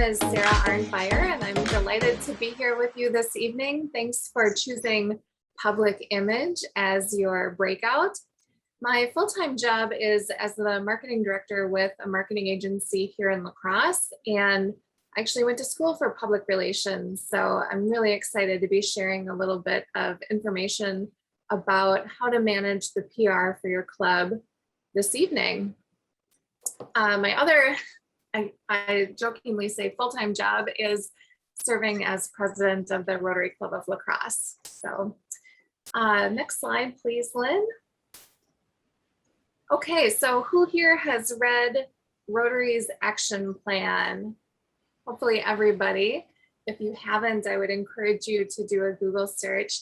is Sarah Arnfire, and I'm delighted to be here with you this evening. Thanks for choosing Public Image as your breakout. My full-time job is as the marketing director with a marketing agency here in La Crosse, and I actually went to school for public relations. So I'm really excited to be sharing a little bit of information about how to manage the PR for your club this evening. My other, I jokingly say full-time job is serving as president of the Rotary Club of La Crosse. So next slide, please, Lynn. Okay, so who here has read Rotary's action plan? Hopefully everybody. If you haven't, I would encourage you to do a Google search.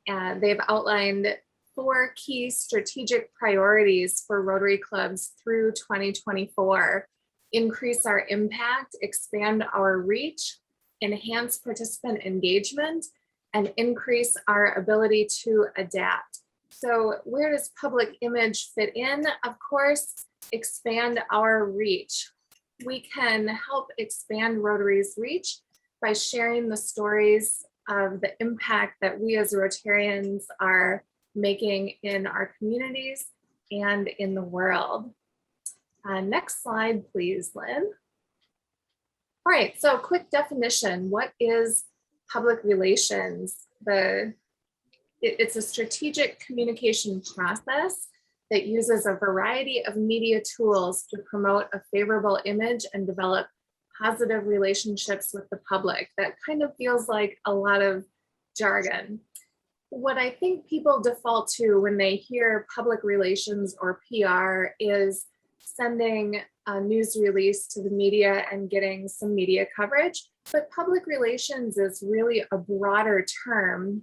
They've outlined 4 key strategic priorities for Rotary clubs through 2024. Increase our impact, expand our reach, enhance participant engagement, and increase our ability to adapt. So where does public image fit in? Of course, expand our reach. We can help expand Rotary's reach by sharing the stories of the impact that we as Rotarians are making in our communities and in the world. Next slide, please, Lynn. All right, so quick definition. What is public relations? It's a strategic communication process that uses a variety of media tools to promote a favorable image and develop positive relationships with the public. That kind of feels like a lot of jargon. What I think people default to when they hear public relations or PR is sending a news release to the media and getting some media coverage. But public relations is really a broader term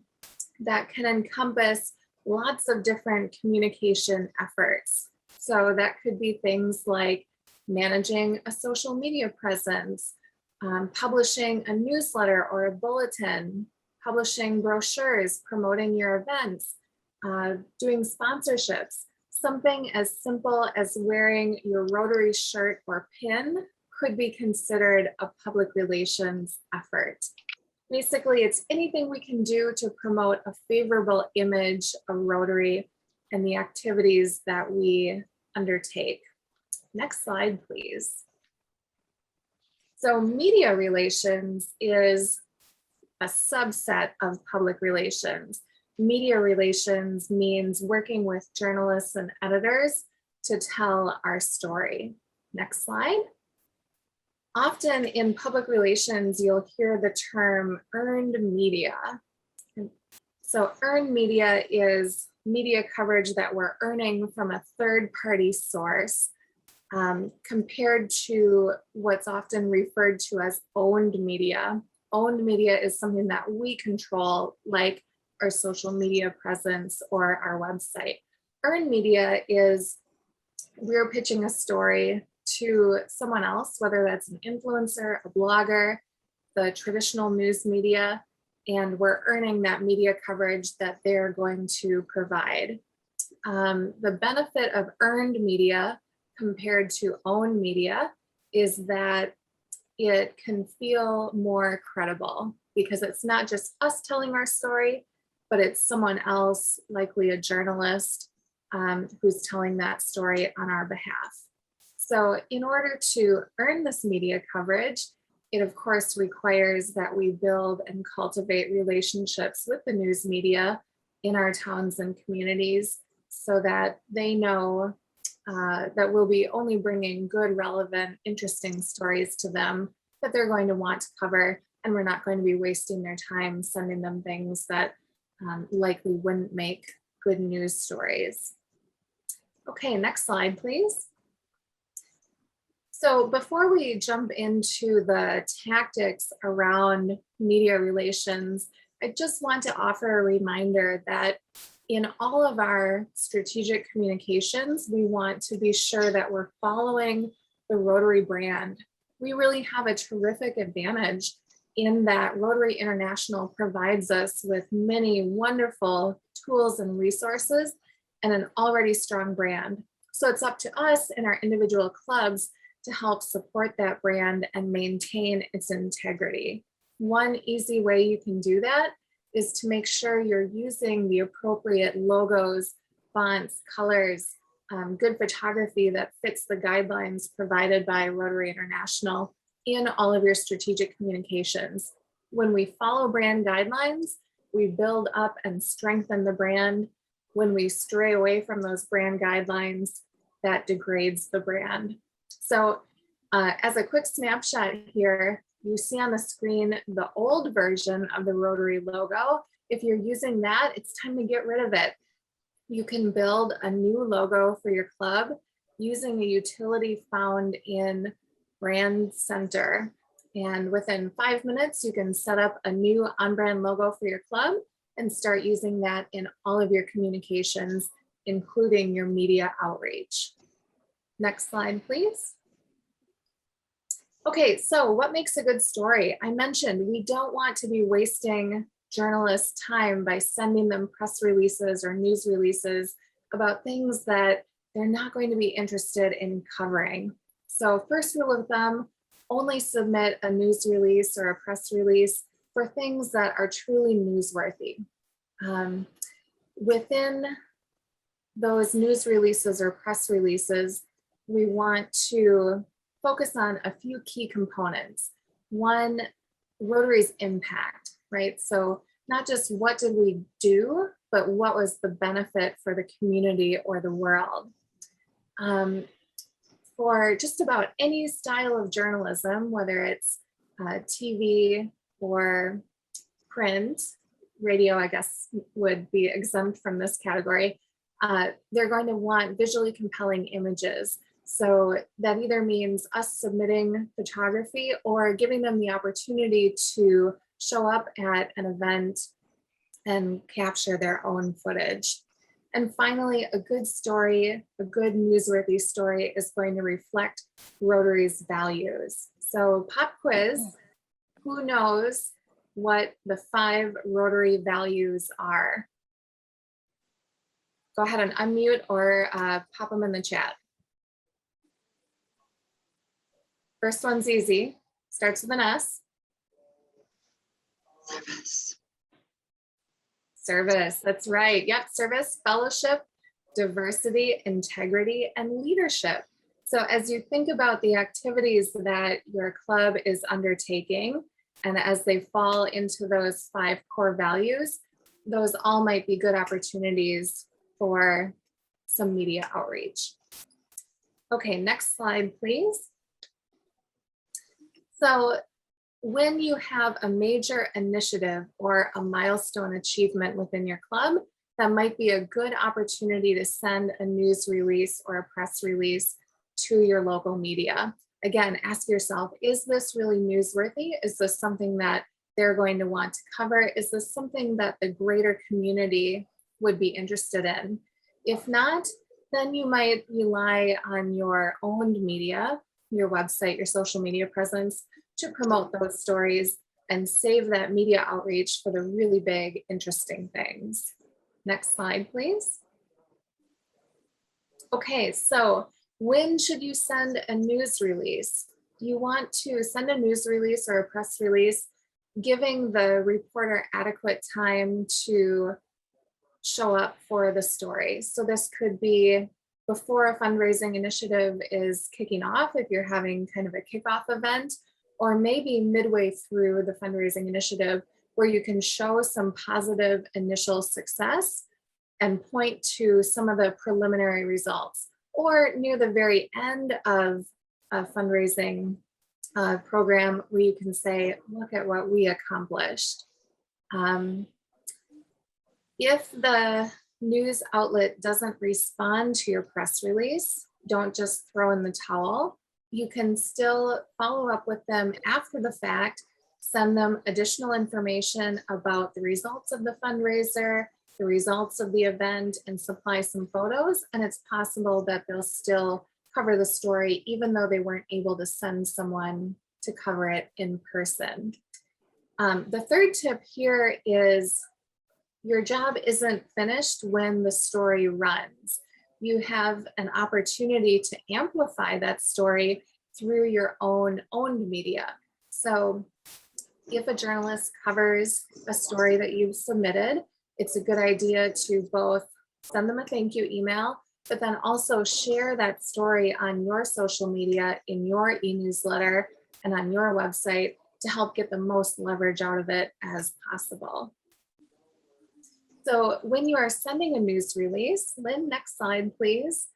that can encompass lots of different communication efforts. So that could be things like managing a social media presence, publishing a newsletter or a bulletin, publishing brochures, promoting your events, doing sponsorships. Something as simple as wearing your Rotary shirt or pin could be considered a public relations effort. Basically, it's anything we can do to promote a favorable image of Rotary and the activities that we undertake. Next slide, please. So media relations is a subset of public relations. Media relations means working with journalists and editors to tell our story. Next slide. Often in public relations, you'll hear the term earned media. So earned media is media coverage that we're earning from a third-party source compared to what's often referred to as owned media. Owned media is something that we control, like our social media presence or our website. Earned media is we're pitching a story to someone else, whether that's an influencer, a blogger, the traditional news media, and we're earning that media coverage that they're going to provide. The benefit of earned media compared to owned media is that it can feel more credible because it's not just us telling our story, but it's someone else, likely a journalist, who's telling that story on our behalf. So in order to earn this media coverage, it of course requires that we build and cultivate relationships with the news media in our towns and communities so that they know that we'll be only bringing good, relevant, interesting stories to them that they're going to want to cover, and we're not going to be wasting their time sending them things that likely wouldn't make good news stories. Okay, next slide, please. So before we jump into the tactics around media relations, I just want to offer a reminder that in all of our strategic communications, we want to be sure that we're following the Rotary brand. We really have a terrific advantage in that Rotary International provides us with many wonderful tools and resources and an already strong brand. So it's up to us and our individual clubs to help support that brand and maintain its integrity. One easy way you can do that is to make sure you're using the appropriate logos, fonts, colors, good photography that fits the guidelines provided by Rotary International in all of your strategic communications. When we follow brand guidelines, we build up and strengthen the brand. When we stray away from those brand guidelines, that degrades the brand. So as a quick snapshot here, you see on the screen the old version of the Rotary logo. If you're using that, it's time to get rid of it. You can build a new logo for your club using a utility found in Brand Center. And within 5 minutes, you can set up a new on-brand logo for your club and start using that in all of your communications, including your media outreach. Next slide, please. Okay, so what makes a good story? I mentioned we don't want to be wasting journalists' time by sending them press releases or news releases about things that they're not going to be interested in covering. So first rule of thumb, only submit a news release or a press release for things that are truly newsworthy. Within those news releases or press releases, we want to focus on a few key components. One, Rotary's impact, right? So not just what did we do, but what was the benefit for the community or the world. For just about any style of journalism, whether it's TV or print, radio, I guess, would be exempt from this category. They're going to want visually compelling images. So that either means us submitting photography or giving them the opportunity to show up at an event and capture their own footage. And finally, a good story, a good newsworthy story is going to reflect Rotary's values. So pop quiz, who knows what the 5 Rotary values are? Go ahead and unmute or pop them in the chat. First one's easy, starts with an S. Service. Service, that's right. Yep, service, fellowship, diversity, integrity, and leadership. So as you think about the activities that your club is undertaking, and as they fall into those 5 core values, those all might be good opportunities for some media outreach. Okay, next slide, please. So when you have a major initiative or a milestone achievement within your club, that might be a good opportunity to send a news release or a press release to your local media. Again, ask yourself, is this really newsworthy? Is this something that they're going to want to cover? Is this something that the greater community would be interested in? If not, then you might rely on your owned media, your website, your social media presence, to promote those stories and save that media outreach for the really big, interesting things. Next slide, please. Okay, so when should you send a news release? You want to send a news release or a press release, giving the reporter adequate time to show up for the story. So this could be before a fundraising initiative is kicking off, if you're having kind of a kickoff event, or maybe midway through the fundraising initiative where you can show some positive initial success and point to some of the preliminary results, or near the very end of a fundraising program where you can say, look at what we accomplished. If the news outlet doesn't respond to your press release, don't just throw in the towel. You can still follow up with them after the fact, send them additional information about the results of the fundraiser, the results of the event, and supply some photos. And it's possible that they'll still cover the story, even though they weren't able to send someone to cover it in person. The third tip here is your job isn't finished when the story runs. You have an opportunity to amplify that story through your owned media. So if a journalist covers a story that you've submitted, it's a good idea to both send them a thank you email, but then also share that story on your social media, in your e-newsletter, and on your website to help get the most leverage out of it as possible. So when you are sending a news release, Lynn, next slide, please.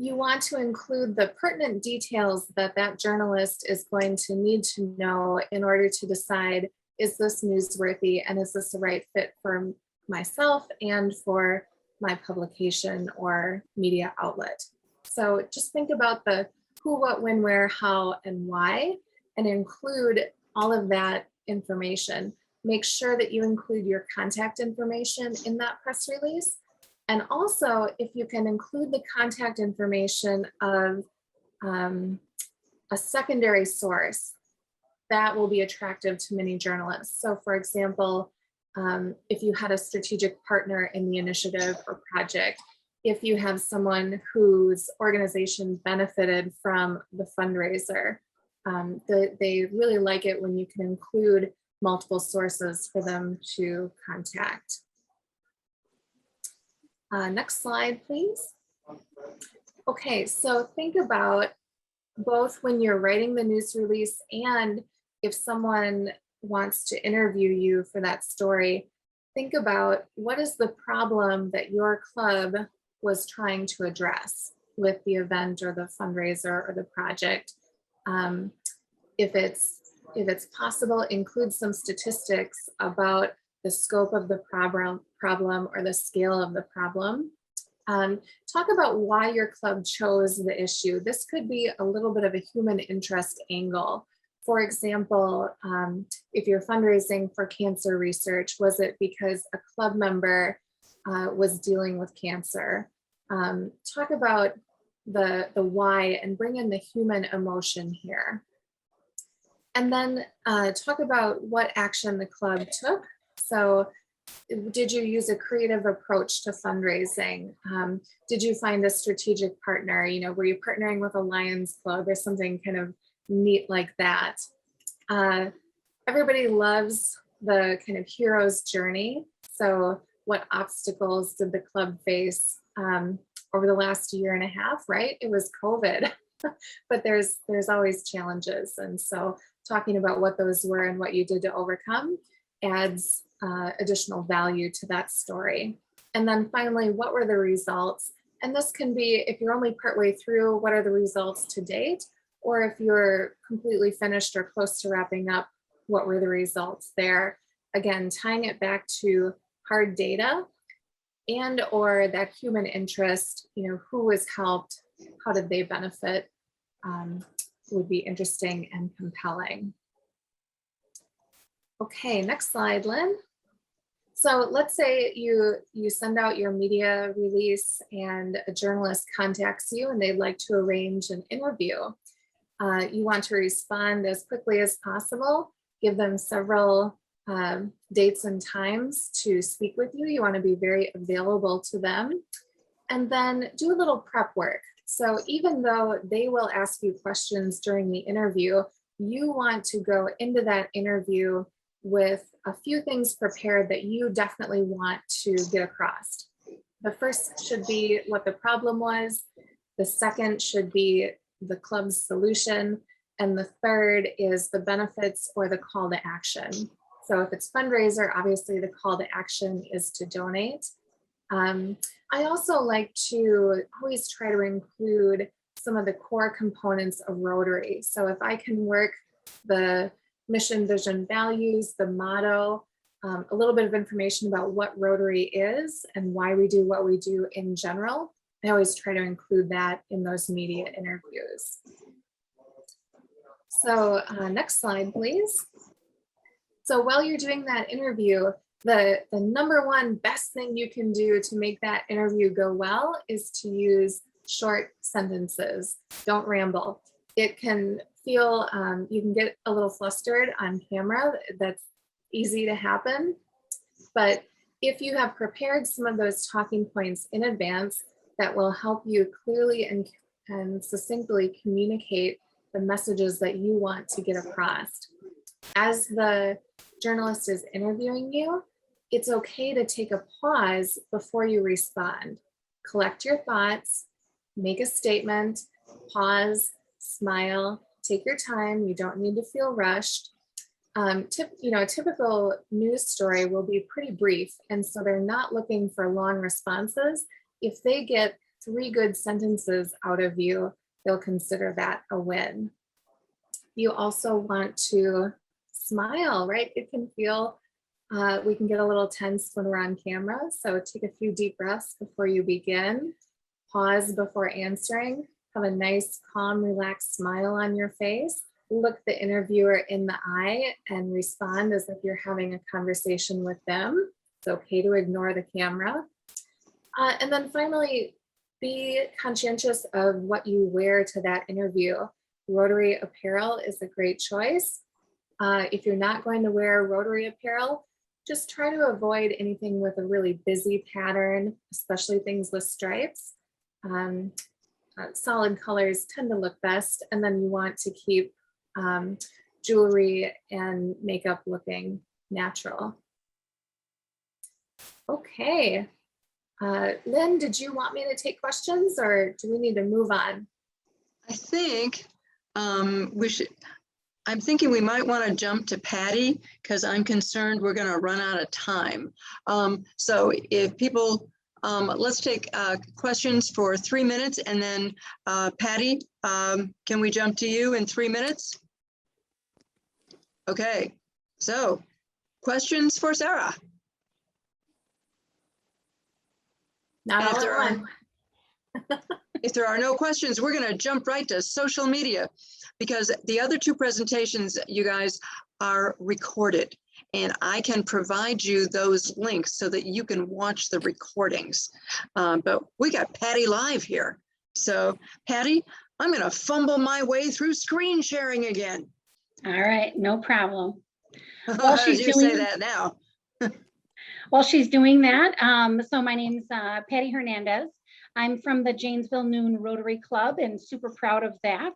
You want to include the pertinent details that that journalist is going to need to know in order to decide, is this newsworthy and is this the right fit for myself and for my publication or media outlet? So just think about the who, what, when, where, how, and why, and include all of that information. Make sure that you include your contact information in that press release. And also, if you can include the contact information of a secondary source, that will be attractive to many journalists. So for example, if you had a strategic partner in the initiative or project, if you have someone whose organization benefited from the fundraiser, they really like it when you can include multiple sources for them to contact. Next slide, please. Okay, so think about both when you're writing the news release and if someone wants to interview you for that story, think about what is the problem that your club was trying to address with the event or the fundraiser or the project. If it's possible, include some statistics about the scope of the problem or the scale of the problem. Talk about why your club chose the issue. This could be a little bit of a human interest angle. For example, if you're fundraising for cancer research, was it because a club member was dealing with cancer? Talk about the why and bring in the human emotion here. And then talk about what action the club took. So did you use a creative approach to fundraising? Did you find a strategic partner? You know, were you partnering with a Lions Club or something kind of neat like that? Everybody loves the kind of hero's journey. So what obstacles did the club face over the last year and a half, right? It was COVID, but there's always challenges. And so talking about what those were and what you did to overcome adds additional value to that story. And then finally, what were the results? And this can be, if you're only partway through, what are the results to date? Or if you're completely finished or close to wrapping up, what were the results there? Again, tying it back to hard data and or that human interest, you know, who was helped, how did they benefit, would be interesting and compelling. Okay, next slide, Lynn. So let's say you send out your media release and a journalist contacts you and they'd like to arrange an interview. You want to respond as quickly as possible, give them several dates and times to speak with you. You want to be very available to them, and then do a little prep work. So even though they will ask you questions during the interview, you want to go into that interview with a few things prepared that you definitely want to get across. The first should be what the problem was. The second should be the club's solution. And the third is the benefits or the call to action. So if it's fundraiser, obviously the call to action is to donate. I also like to always try to include some of the core components of Rotary. So if I can work the mission, vision, values, the motto, a little bit of information about what Rotary is and why we do what we do in general, I always try to include that in those media interviews. So next slide, please. So while you're doing that interview, the number one best thing you can do to make that interview go well is to use short sentences. Don't ramble. It can feel, you can get a little flustered on camera. That's easy to happen. But if you have prepared some of those talking points in advance, that will help you clearly and succinctly communicate the messages that you want to get across. As the journalist is interviewing you, it's okay to take a pause before you respond. Collect your thoughts, make a statement, pause, smile, take your time. You don't need to feel rushed. A typical news story will be pretty brief, and so they're not looking for long responses. If they get 3 good sentences out of you, they'll consider that a win. You also want to smile, right? It can feel, we can get a little tense when we're on camera, so take a few deep breaths before you begin. Pause before answering. Have a nice, calm, relaxed smile on your face. Look the interviewer in the eye and respond as if you're having a conversation with them. It's okay to ignore the camera. And then finally, be conscientious of what you wear to that interview. Rotary apparel is a great choice. If you're not going to wear Rotary apparel, just try to avoid anything with a really busy pattern, especially things with stripes. Solid colors tend to look best, and then you want to keep jewelry and makeup looking natural. Okay. Lynn, did you want me to take questions, or do we need to move on? I think I'm thinking we might want to jump to Patty, because I'm concerned we're going to run out of time. So if people, let's take questions for 3 minutes, and then Patty, can we jump to you in 3 minutes? Okay, so questions for Sarah? Not all at once. If there are no questions, we're going to jump right to social media, because the other 2 presentations, you guys, are recorded, and I can provide you those links so that you can watch the recordings. But we got Patty live here. So Patty, I'm going to fumble my way through screen sharing again. All right, no problem. Well, she's you doing say that now. While she's doing that, so my name's Patty Hernandez. I'm from the Janesville Noon Rotary Club, and super proud of that.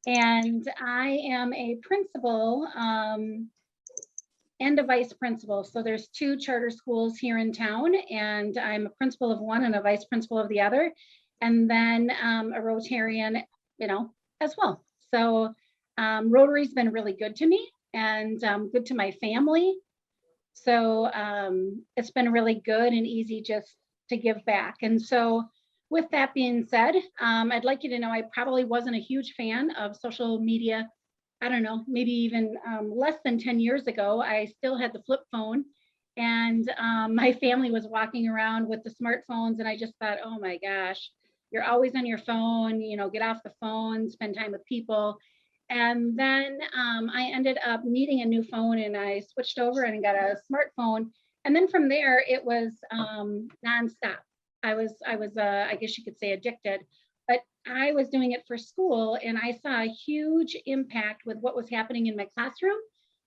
And I am a principal and a vice principal. So there's 2 charter schools here in town, and I'm a principal of one and a vice principal of the other, and then a Rotarian, as well. So Rotary's been really good to me, and good to my family. So it's been really good and easy just to give back. And so with that being said, I'd like you to know I probably wasn't a huge fan of social media. I don't know, maybe even less than 10 years ago. I still had the flip phone, and my family was walking around with the smartphones, and I just thought, oh my gosh, you're always on your phone, get off the phone, spend time with people. And then I ended up needing a new phone, and I switched over and got a smartphone. And then from there, it was nonstop. I was, I guess you could say, addicted, but I was doing it for school, and I saw a huge impact with what was happening in my classroom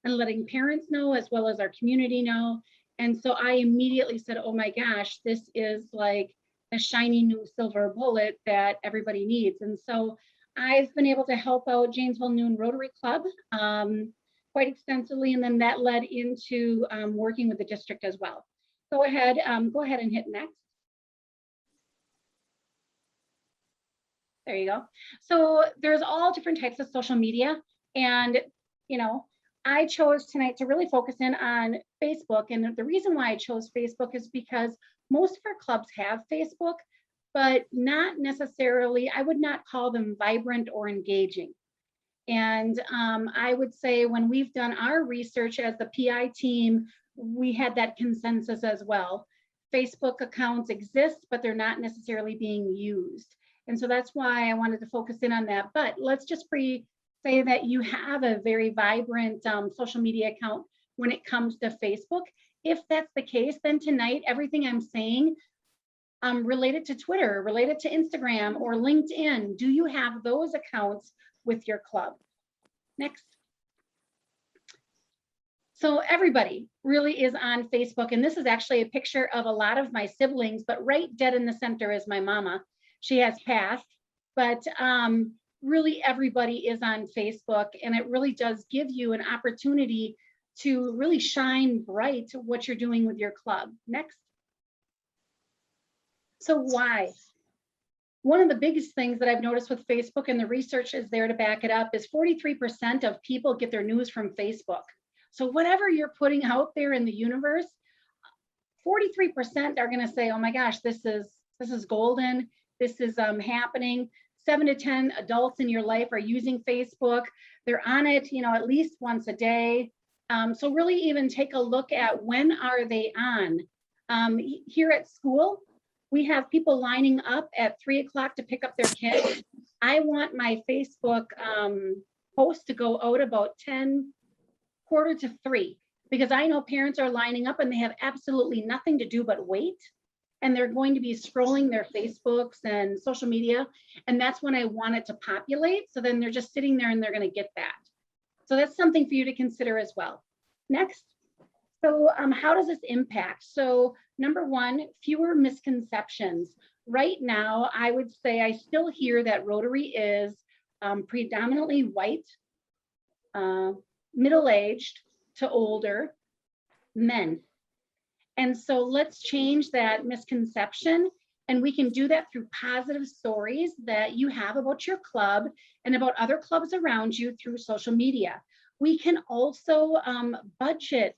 and letting parents know as well as our community know. And so I immediately said, oh my gosh, this is like the shiny new silver bullet that everybody needs. And so I've been able to help out Janesville Noon Rotary Club quite extensively, and then that led into working with the district as well. Go ahead and hit next. There you go. So there's all different types of social media, and I chose tonight to really focus in on Facebook. And the reason why I chose Facebook is because most of our clubs have Facebook, but not necessarily, I would not call them vibrant or engaging. And I would say when we've done our research as the PI team, we had that consensus as well. Facebook accounts exist, but they're not necessarily being used. And so that's why I wanted to focus in on that. But let's just say that you have a very vibrant social media account when it comes to Facebook. If that's the case, then tonight, everything I'm saying related to Twitter, related to Instagram or LinkedIn, do you have those accounts with your club? Next. So everybody really is on Facebook. And this is actually a picture of a lot of my siblings, but right dead in the center is my mama. She has passed, but really everybody is on Facebook, and it really does give you an opportunity to really shine bright what you're doing with your club. Next. So why? One of the biggest things that I've noticed with Facebook, and the research is there to back it up, is 43% of people get their news from Facebook. So whatever you're putting out there in the universe, 43% are going to say, oh my gosh, this is golden. This is happening. 7 to 10 adults in your life are using Facebook. They're on it, you know, at least once a day. So really even take a look at when are they on. Here at school, we have people lining up at 3 o'clock to pick up their kids. I want my Facebook post to go out about 10, quarter to 3, because I know parents are lining up and they have absolutely nothing to do but wait. And they're going to be scrolling their Facebooks and social media. And that's when I want it to populate. So then they're just sitting there and they're going to get that. So that's something for you to consider as well. Next. So how does this impact? So number one, fewer misconceptions. Right now, I would say I still hear that Rotary is predominantly white, middle-aged to older men. And so let's change that misconception. And we can do that through positive stories that you have about your club and about other clubs around you through social media. We can also budget.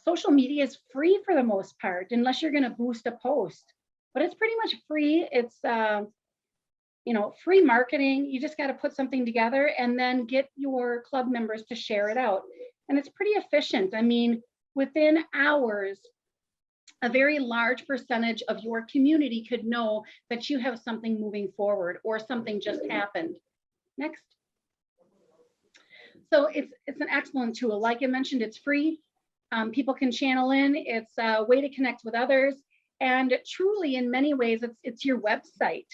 Social media is free for the most part, unless you're going to boost a post, but it's pretty much free. It's you know, free marketing. You just got to put something together and then get your club members to share it out. And it's pretty efficient. I mean, within hours, a very large percentage of your community could know that you have something moving forward or something just happened. Next. So it's an excellent tool. Like I mentioned, it's free. People can channel in. It's a way to connect with others. And truly, in many ways, it's your website.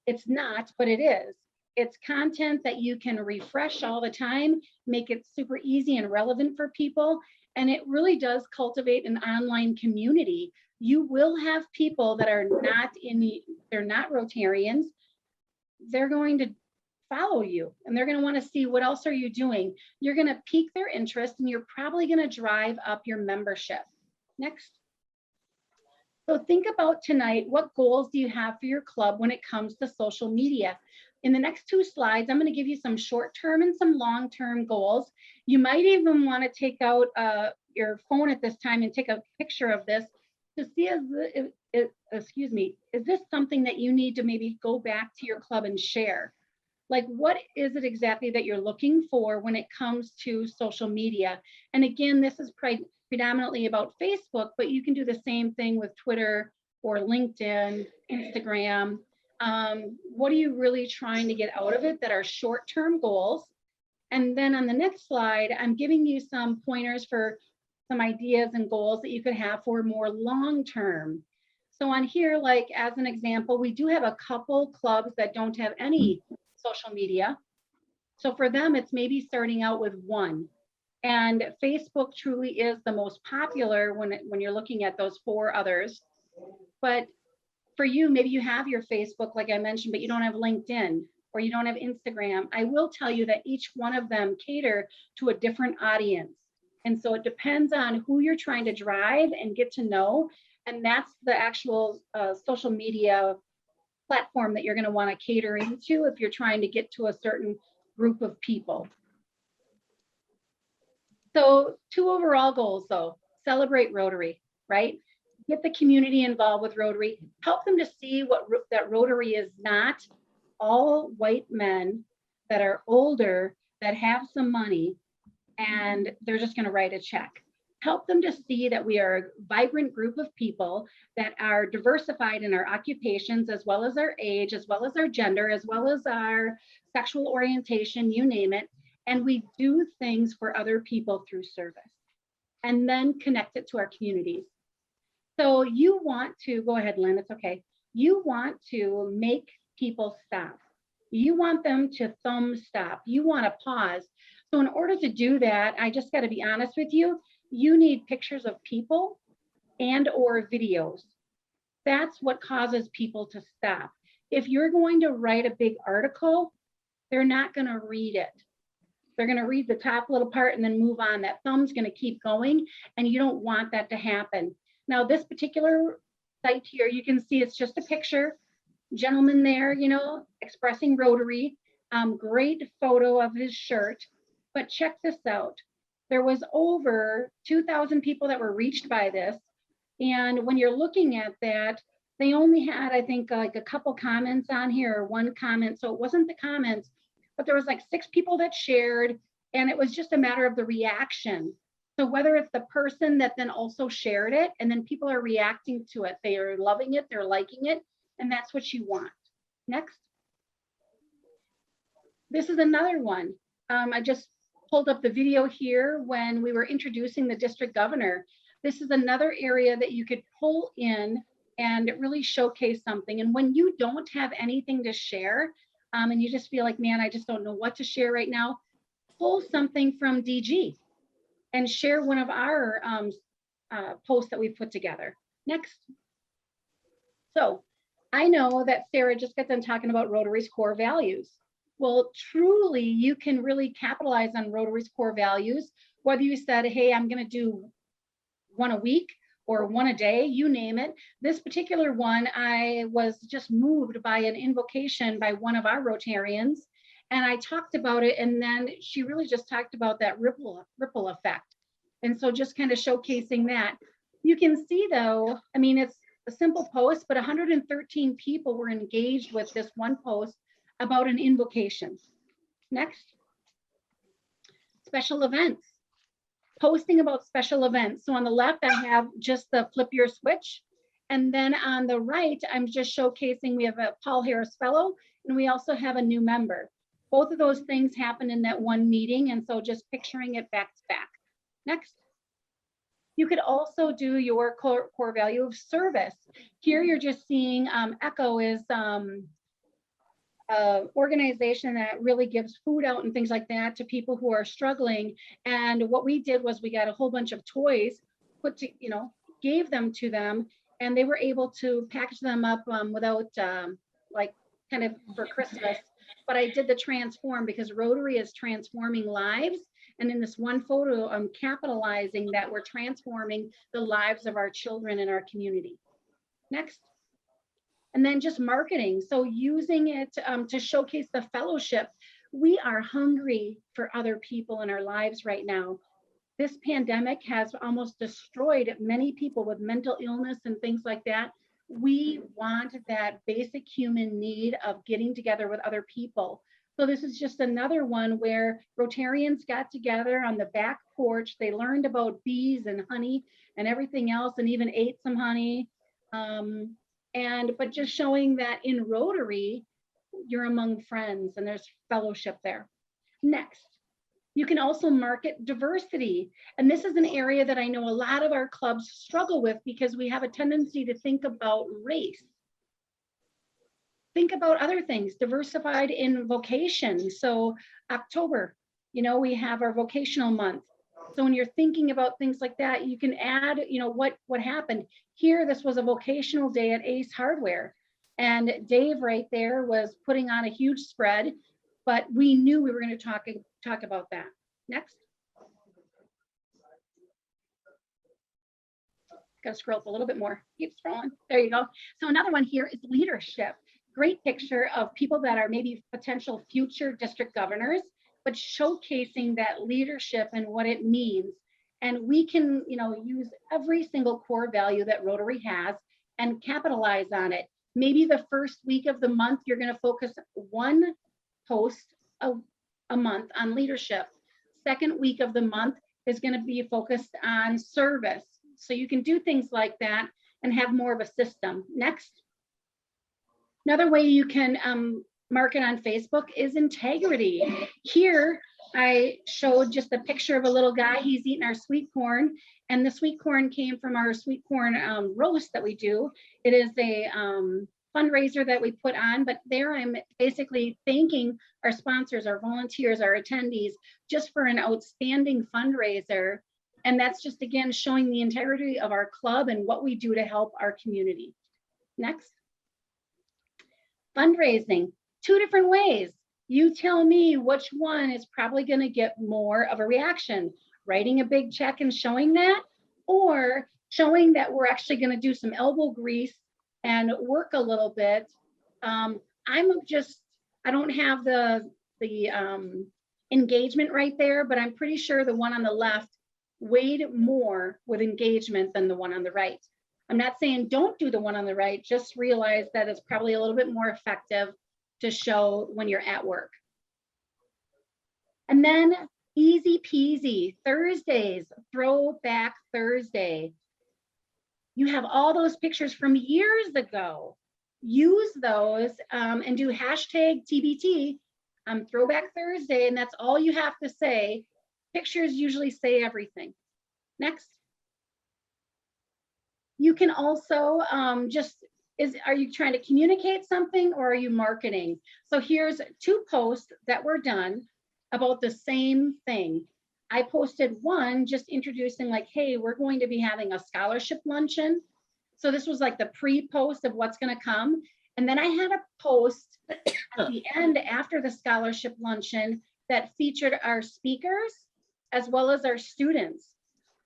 It's not, but it is. It's content that you can refresh all the time, make it super easy and relevant for people. And it really does cultivate an online community. You will have people that are not they're not Rotarians. They're going to follow you and they're going to want to see what else are you doing. You're going to pique their interest and you're probably going to drive up your membership. Next. So think about tonight, what goals do you have for your club when it comes to social media? In the next 2 slides, I'm going to give you some short-term and some long-term goals. You might even want to take out your phone at this time and take a picture of this to see is this something that you need to maybe go back to your club and share? Like, what is it exactly that you're looking for when it comes to social media? And again, this is predominantly about Facebook, but you can do the same thing with Twitter or LinkedIn, Instagram. What are you really trying to get out of it that are short-term goals? And then on the next slide, I'm giving you some pointers for some ideas and goals that you could have for more long-term. So on here, like as an example, we do have a couple clubs that don't have any social media. So for them, it's maybe starting out with 1. And Facebook truly is the most popular when you're looking at those 4 others. But for you, maybe you have your Facebook, like I mentioned, but you don't have LinkedIn or you don't have Instagram. I will tell you that each one of them cater to a different audience. And so it depends on who you're trying to drive and get to know. And that's the actual social media platform that you're going to want to cater into if you're trying to get to a certain group of people. So 2 overall goals though: celebrate Rotary, right? Get the community involved with Rotary, help them to see that Rotary is not all white men that are older, that have some money, and they're just gonna write a check. Help them to see that we are a vibrant group of people that are diversified in our occupations, as well as our age, as well as our gender, as well as our sexual orientation, you name it. And we do things for other people through service, and then connect it to our communities. So you want to, go ahead, Lynn, it's okay. You want to make people stop. You want them to thumb stop. You want to pause. So in order to do that, I just got to be honest with you, you need pictures of people and or videos. That's what causes people to stop. If you're going to write a big article, they're not going to read it. They're going to read the top little part and then move on. That thumb's going to keep going, and you don't want that to happen. Now, this particular site here, you can see it's just a picture. Gentleman there, you know, expressing Rotary. Great photo of his shirt. But check this out. There was over 2,000 people that were reached by this. And when you're looking at that, they only had, I think, like a couple comments on here, or one comment. So it wasn't the comments, but there was like 6 people that shared, and it was just a matter of the reaction. So whether it's the person that then also shared it, and then people are reacting to it, they are loving it, they're liking it, and that's what you want. Next. This is another one. I just pulled up the video here when we were introducing the district governor. This is another area that you could pull in and really showcase something. And when you don't have anything to share, and you just feel like, man, I just don't know what to share right now, pull something from DG and share one of our posts that we put together. Next. So I know that Sarah just got done talking about Rotary's core values. Well, truly, you can really capitalize on Rotary's core values, whether you said, hey, I'm going to do one a week or one a day, you name it. This particular one, I was just moved by an invocation by one of our Rotarians, and I talked about it, and then she really just talked about that ripple effect. And so just kind of showcasing that. You can see though, I mean, it's a simple post, but 113 people were engaged with this one post about an invocation. Next. Special events. Posting about special events. So on the left, I have just the flip your switch. And then on the right, I'm just showcasing, we have a Paul Harris Fellow, and we also have a new member. Both of those things happened in that one meeting. And so just picturing it back to back. Next. You could also do your core value of service. Here you're just seeing ECHO is organization that really gives food out and things like that to people who are struggling. And what we did was we got a whole bunch of toys, gave them to them, and they were able to package them up without like kind of for Christmas. But I did the transform because Rotary is transforming lives. And in this one photo, I'm capitalizing that we're transforming the lives of our children in our community. Next. And then just marketing. So using it to showcase the fellowship. We are hungry for other people in our lives right now. This pandemic has almost destroyed many people with mental illness and things like that. We want that basic human need of getting together with other people. So this is just another one where Rotarians got together on the back porch. They learned about bees and honey and everything else, and even ate some honey. But just showing that in Rotary, you're among friends and there's fellowship there. Next, you can also market diversity. And this is an area that I know a lot of our clubs struggle with because we have a tendency to think about race. Think about other things, diversified in vocation. So October, we have our vocational month. So when you're thinking about things like that, you can add, what happened. Here, this was a vocational day at Ace Hardware. And Dave right there was putting on a huge spread, but we knew we were going to talk about that. Next. Got to scroll up a little bit more. Keep scrolling. There you go. So another one here is leadership. Great picture of people that are maybe potential future district governors, but showcasing that leadership and what it means. And we can, use every single core value that Rotary has and capitalize on it. Maybe the first week of the month, you're going to focus one post a month on leadership. Second week of the month is going to be focused on service. So you can do things like that and have more of a system. Next. Another way you can market on Facebook is integrity. Here, I showed just a picture of a little guy. He's eating our sweet corn, and the sweet corn came from our sweet corn roast that we do. It is a fundraiser that we put on, but there I'm basically thanking our sponsors, our volunteers, our attendees, just for an outstanding fundraiser. And that's just, again, showing the integrity of our club and what we do to help our community. Next. Fundraising, 2 different ways. You tell me which one is probably going to get more of a reaction, writing a big check and showing that, or showing that we're actually going to do some elbow grease and work a little bit. I don't have the engagement right there, but I'm pretty sure the one on the left weighed more with engagement than the one on the right. I'm not saying don't do the one on the right, just realize that it's probably a little bit more effective to show when you're at work. And then easy peasy, Thursdays, Throwback Thursday. You have all those pictures from years ago. Use those and do hashtag TBT, Throwback Thursday, and that's all you have to say. Pictures usually say everything. Next. You can also are you trying to communicate something or are you marketing? So here's 2 posts that were done about the same thing. I posted one just introducing like, hey, we're going to be having a scholarship luncheon. So this was like the pre-post of what's going to come. And then I had a post at the end after the scholarship luncheon that featured our speakers as well as our students.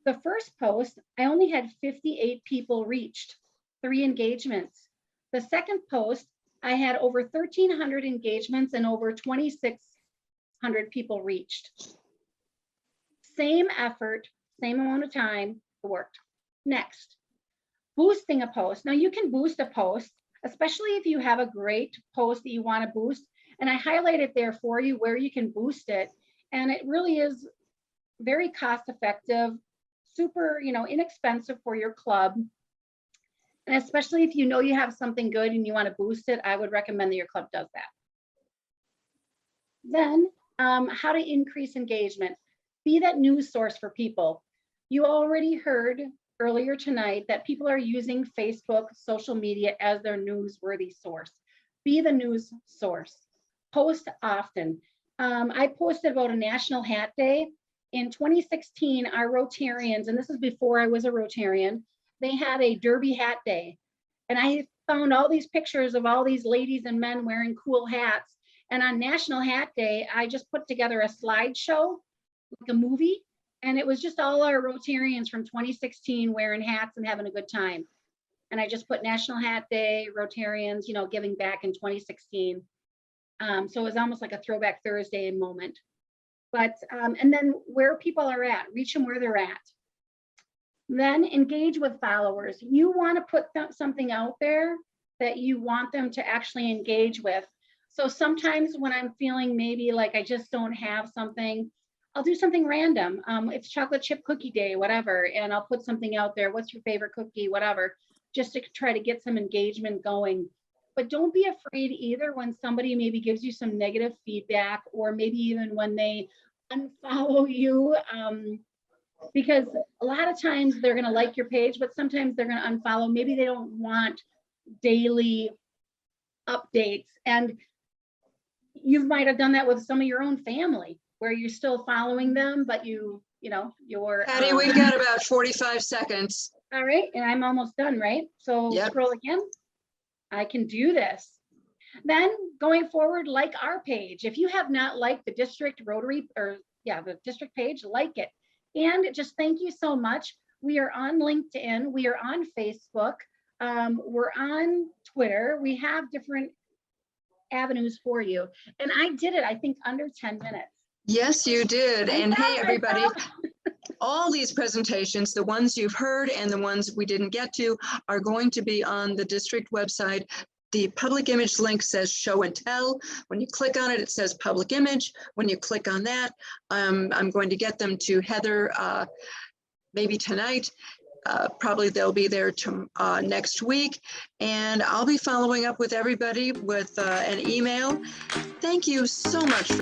The first post, I only had 58 people reached, 3 engagements. The second post, I had over 1,300 engagements and over 2,600 people reached. Same effort, same amount of time, it worked. Next, boosting a post. Now you can boost a post, especially if you have a great post that you want to boost. And I highlighted there for you where you can boost it. And it really is very cost effective, super, inexpensive for your club. And especially if you know you have something good and you want to boost it, I would recommend that your club does that. Then how to increase engagement. Be that news source for people. You already heard earlier tonight that people are using Facebook, social media as their newsworthy source. Be the news source. Post often. I posted about a National Hat Day. In 2016, our Rotarians, and this is before I was a Rotarian, they had a derby hat day. And I found all these pictures of all these ladies and men wearing cool hats. And on National Hat Day, I just put together a slideshow, like a movie. And it was just all our Rotarians from 2016 wearing hats and having a good time. And I just put National Hat Day, Rotarians, giving back in 2016. So it was almost like a Throwback Thursday moment. But, and then where people are at, reach them where they're at. Then engage with followers. You want to put something out there that you want them to actually engage with. So sometimes when I'm feeling maybe like I just don't have something, I'll do something random. It's chocolate chip cookie day, whatever. And I'll put something out there. What's your favorite cookie, whatever, just to try to get some engagement going. But don't be afraid either when somebody maybe gives you some negative feedback, or maybe even when they unfollow you, because a lot of times they're going to like your page, but sometimes they're going to unfollow. Maybe they don't want daily updates. And you might have done that with some of your own family where you're still following them, but you're Patty, we've got about 45 seconds. All right, and I'm almost done, right? So Yep. Scroll again. I can do this. Then going forward, like our page. If you have not liked the district Rotary, the district page, like it. And just thank you so much. We are on LinkedIn. We are on Facebook. We're on Twitter. We have different avenues for you. And I did it, I think, under 10 minutes. Yes, you did. And hey, everybody, all these presentations, the ones you've heard and the ones we didn't get to, are going to be on the district website. The public image link says show and tell. When you click on it, it says public image. When you click on that, I'm going to get them to Heather maybe tonight. Probably they'll be there next week. And I'll be following up with everybody with an email. Thank you so much.